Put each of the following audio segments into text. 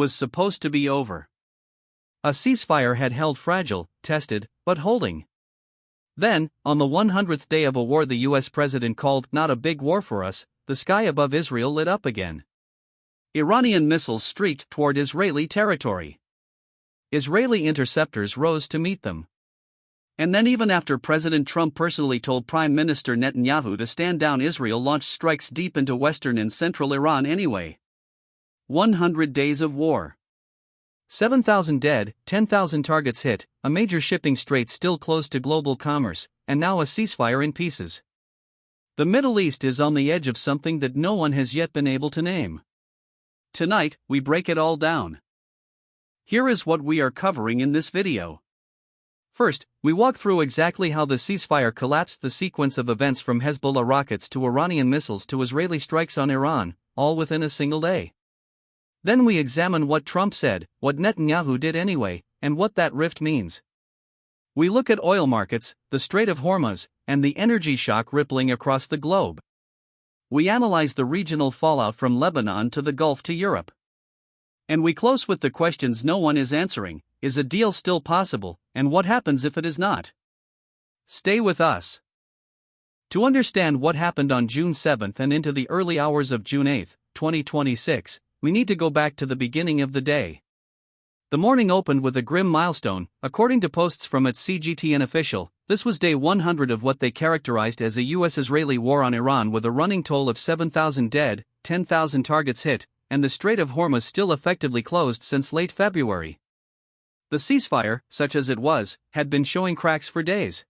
was supposed to be over. A ceasefire had held fragile, tested, but holding. Then, on the 100th day of a war the US president called not a big war for us, the sky above Israel lit up again. Iranian missiles streaked toward Israeli territory. Israeli interceptors rose to meet them. And then, even after President Trump personally told Prime Minister Netanyahu to stand down, Israel launched strikes deep into western and central Iran anyway. 100 days of war. 7,000 dead, 10,000 targets hit, a major shipping strait still closed to global commerce, and now a ceasefire in pieces. The Middle East is on the edge of something that no one has yet been able to name. Tonight, we break it all down. Here is what we are covering in this video. First, we walk through exactly how the ceasefire collapsed the sequence of events from Hezbollah rockets to Iranian missiles to Israeli strikes on Iran, all within a single day. Then we examine what Trump said, what Netanyahu did anyway, and what that rift means. We look at oil markets, the Strait of Hormuz, and the energy shock rippling across the globe. We analyze the regional fallout from Lebanon to the Gulf to Europe. And we close with the questions no one is answering: is a deal still possible, and what happens if it is not? Stay with us. To understand what happened on June 7 and into the early hours of June 8, 2026, we need to go back to the beginning of the day. The morning opened with a grim milestone. According to posts from its CGTN official, this was day 100 of what they characterized as a US-Israeli war on Iran, with a running toll of 7,000 dead, 10,000 targets hit, and the Strait of Hormuz still effectively closed since late February. The ceasefire, such as it was, had been showing cracks for days.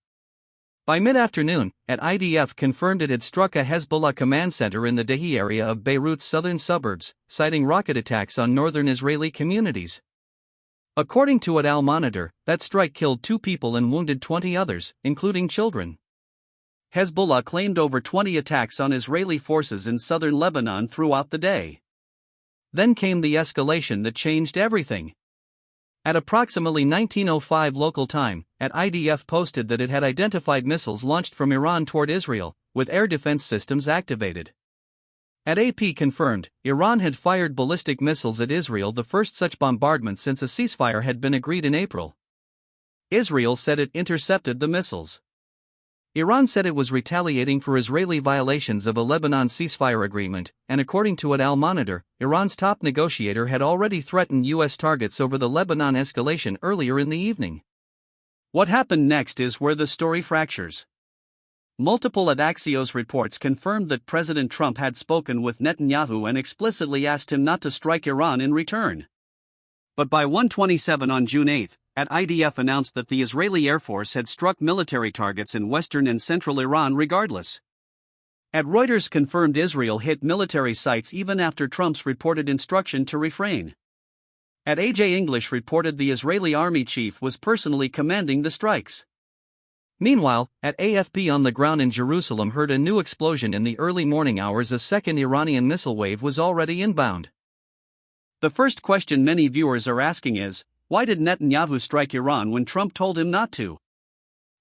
By mid-afternoon, IDF confirmed it had struck a Hezbollah command center in the Dehi area of Beirut's southern suburbs, citing rocket attacks on northern Israeli communities. According to Al Monitor, that strike killed 2 people and wounded 20 others, including children. Hezbollah claimed over 20 attacks on Israeli forces in southern Lebanon throughout the day. Then came the escalation that changed everything. At approximately 19:05 local time, IDF posted that it had identified missiles launched from Iran toward Israel, with air defense systems activated. AP confirmed, Iran had fired ballistic missiles at Israel, the first such bombardment since a ceasefire had been agreed in April. Israel said it intercepted the missiles. Iran said it was retaliating for Israeli violations of a Lebanon ceasefire agreement, and according to Al Monitor, Iran's top negotiator had already threatened US targets over the Lebanon escalation earlier in the evening. What happened next is where the story fractures. Multiple Axios reports confirmed that President Trump had spoken with Netanyahu and explicitly asked him not to strike Iran in return. But by 1:27 on June 8, IDF announced that the Israeli Air Force had struck military targets in western and central Iran regardless. Reuters confirmed Israel hit military sites even after Trump's reported instruction to refrain. AJ English reported the Israeli army chief was personally commanding the strikes. Meanwhile, AFP on the ground in Jerusalem heard a new explosion in the early morning hours. A second Iranian missile wave was already inbound. The first question many viewers are asking is, why did Netanyahu strike Iran when Trump told him not to?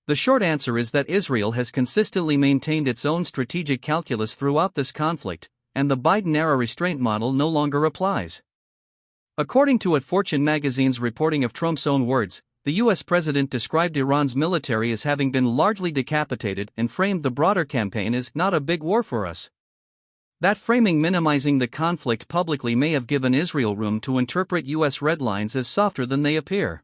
The short answer is that Israel has consistently maintained its own strategic calculus throughout this conflict, and the Biden-era restraint model no longer applies. According to Fortune magazine's reporting of Trump's own words, the US president described Iran's military as having been largely decapitated and framed the broader campaign as not a big war for us. That framing, minimizing the conflict publicly, may have given Israel room to interpret US red lines as softer than they appear.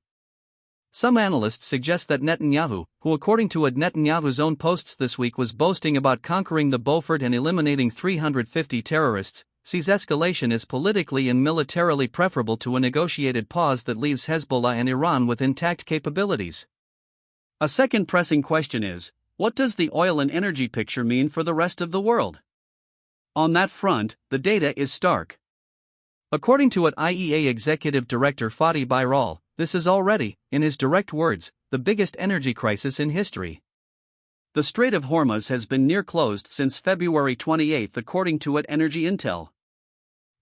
Some analysts suggest that Netanyahu, who according to Netanyahu's own posts this week was boasting about conquering the Beaufort and eliminating 350 terrorists, sees escalation as politically and militarily preferable to a negotiated pause that leaves Hezbollah and Iran with intact capabilities. A second pressing question is, what does the oil and energy picture mean for the rest of the world? On that front, the data is stark. According to IEA Executive Director Fatih Birol, this is already, in his direct words, the biggest energy crisis in history. The Strait of Hormuz has been near closed since February 28 according to Energy Intel.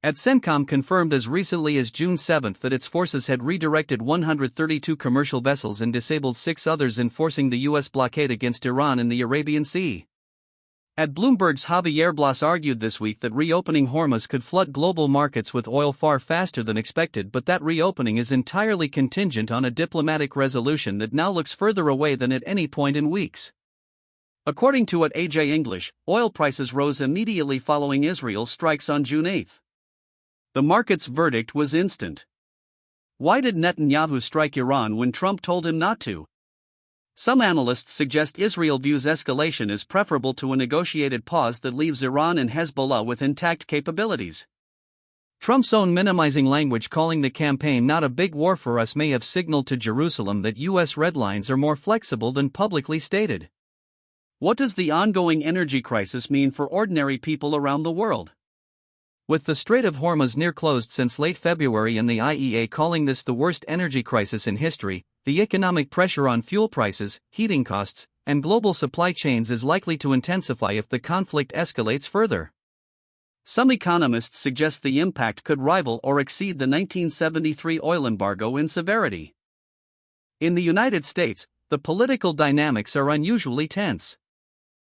CENTCOM confirmed as recently as June 7 that its forces had redirected 132 commercial vessels and disabled 6 others, enforcing the U.S. blockade against Iran in the Arabian Sea. At Bloomberg's Javier Blas argued this week that reopening Hormuz could flood global markets with oil far faster than expected, but that reopening is entirely contingent on a diplomatic resolution that now looks further away than at any point in weeks. According to AJ English, oil prices rose immediately following Israel's strikes on June 8. The market's verdict was instant. Why did Netanyahu strike Iran when Trump told him not to? Some analysts suggest Israel views escalation as preferable to a negotiated pause that leaves Iran and Hezbollah with intact capabilities. Trump's own minimizing language calling the campaign not a big war for us may have signaled to Jerusalem that U.S. red lines are more flexible than publicly stated. What does the ongoing energy crisis mean for ordinary people around the world? With the Strait of Hormuz near closed since late February and the IEA calling this the worst energy crisis in history, the economic pressure on fuel prices, heating costs, and global supply chains is likely to intensify if the conflict escalates further. Some economists suggest the impact could rival or exceed the 1973 oil embargo in severity. In the United States, the political dynamics are unusually tense.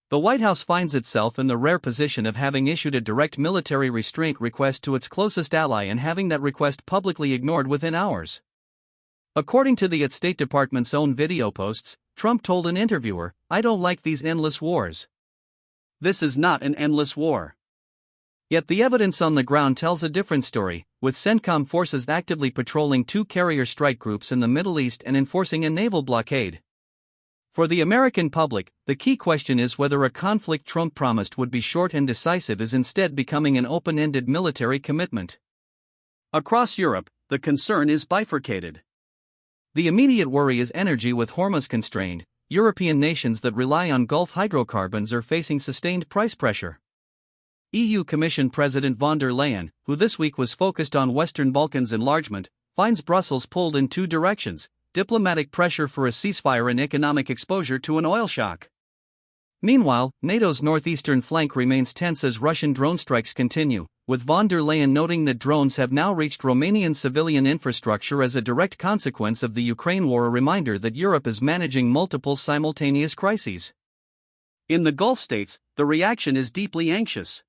The White House finds itself in the rare position of having issued a direct military restraint request to its closest ally and having that request publicly ignored within hours. According to the State Department's own video posts, Trump told an interviewer, "I don't like these endless wars." This is not an endless war. Yet the evidence on the ground tells a different story, with CENTCOM forces actively patrolling 2 carrier strike groups in the Middle East and enforcing a naval blockade. For the American public, the key question is whether a conflict Trump promised would be short and decisive is instead becoming an open-ended military commitment. Across Europe, the concern is bifurcated. The immediate worry is energy. With Hormuz constrained, European nations that rely on Gulf hydrocarbons are facing sustained price pressure. EU Commission President von der Leyen, who this week was focused on Western Balkans enlargement, finds Brussels pulled in 2 directions: diplomatic pressure for a ceasefire and economic exposure to an oil shock. Meanwhile, NATO's northeastern flank remains tense as Russian drone strikes continue, with von der Leyen noting that drones have now reached Romanian civilian infrastructure as a direct consequence of the Ukraine war, a reminder that Europe is managing multiple simultaneous crises. In the Gulf states, the reaction is deeply anxious.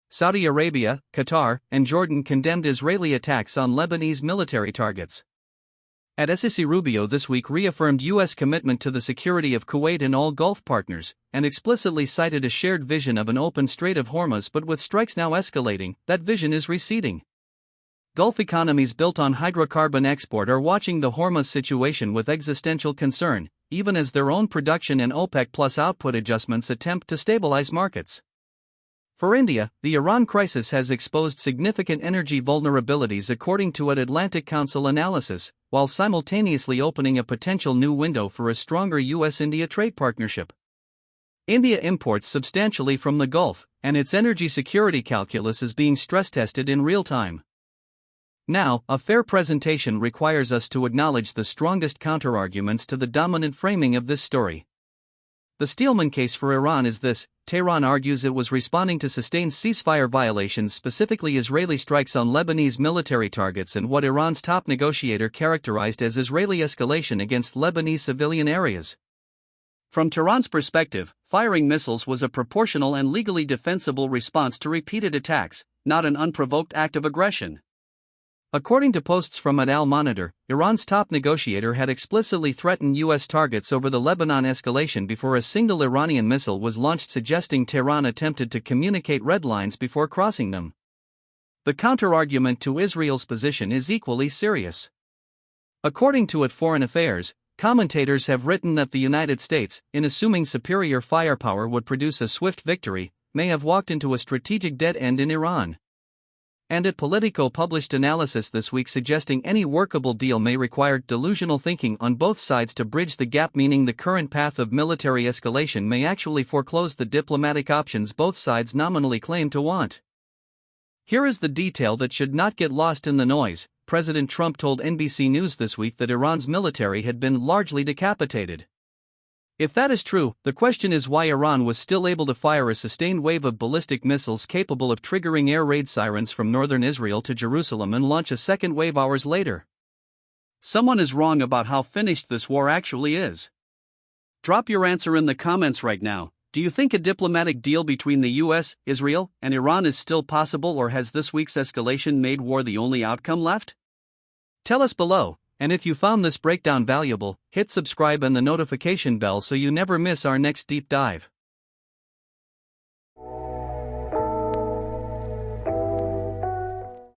Saudi Arabia, Qatar, and Jordan condemned Israeli attacks on Lebanese military targets. At Sisi Rubio this week reaffirmed U.S. commitment to the security of Kuwait and all Gulf partners, and explicitly cited a shared vision of an open Strait of Hormuz, but with strikes now escalating, that vision is receding. Gulf economies built on hydrocarbon export are watching the Hormuz situation with existential concern, even as their own production and OPEC plus output adjustments attempt to stabilize markets. For India, the Iran crisis has exposed significant energy vulnerabilities according to an Atlantic Council analysis, while simultaneously opening a potential new window for a stronger U.S.-India trade partnership. India imports substantially from the Gulf, and its energy security calculus is being stress-tested in real time. Now, a fair presentation requires us to acknowledge the strongest counterarguments to the dominant framing of this story. The Steelman case for Iran is this: Tehran argues it was responding to sustained ceasefire violations, specifically Israeli strikes on Lebanese military targets and what Iran's top negotiator characterized as Israeli escalation against Lebanese civilian areas. From Tehran's perspective, firing missiles was a proportional and legally defensible response to repeated attacks, not an unprovoked act of aggression. According to posts from Al Monitor, Iran's top negotiator had explicitly threatened U.S. targets over the Lebanon escalation before a single Iranian missile was launched, suggesting Tehran attempted to communicate red lines before crossing them. The counterargument to Israel's position is equally serious. According to Foreign Affairs, commentators have written that the United States, in assuming superior firepower would produce a swift victory, may have walked into a strategic dead end in Iran. And Politico published analysis this week suggesting any workable deal may require delusional thinking on both sides to bridge the gap, meaning the current path of military escalation may actually foreclose the diplomatic options both sides nominally claim to want. Here is the detail that should not get lost in the noise. President Trump told NBC News this week that Iran's military had been largely decapitated. If that is true, the question is why Iran was still able to fire a sustained wave of ballistic missiles capable of triggering air raid sirens from northern Israel to Jerusalem and launch a second wave hours later. Someone is wrong about how finished this war actually is. Drop your answer in the comments right now. Do you think a diplomatic deal between the US, Israel, and Iran is still possible, or has this week's escalation made war the only outcome left? Tell us below, and if you found this breakdown valuable, hit subscribe and the notification bell so you never miss our next deep dive.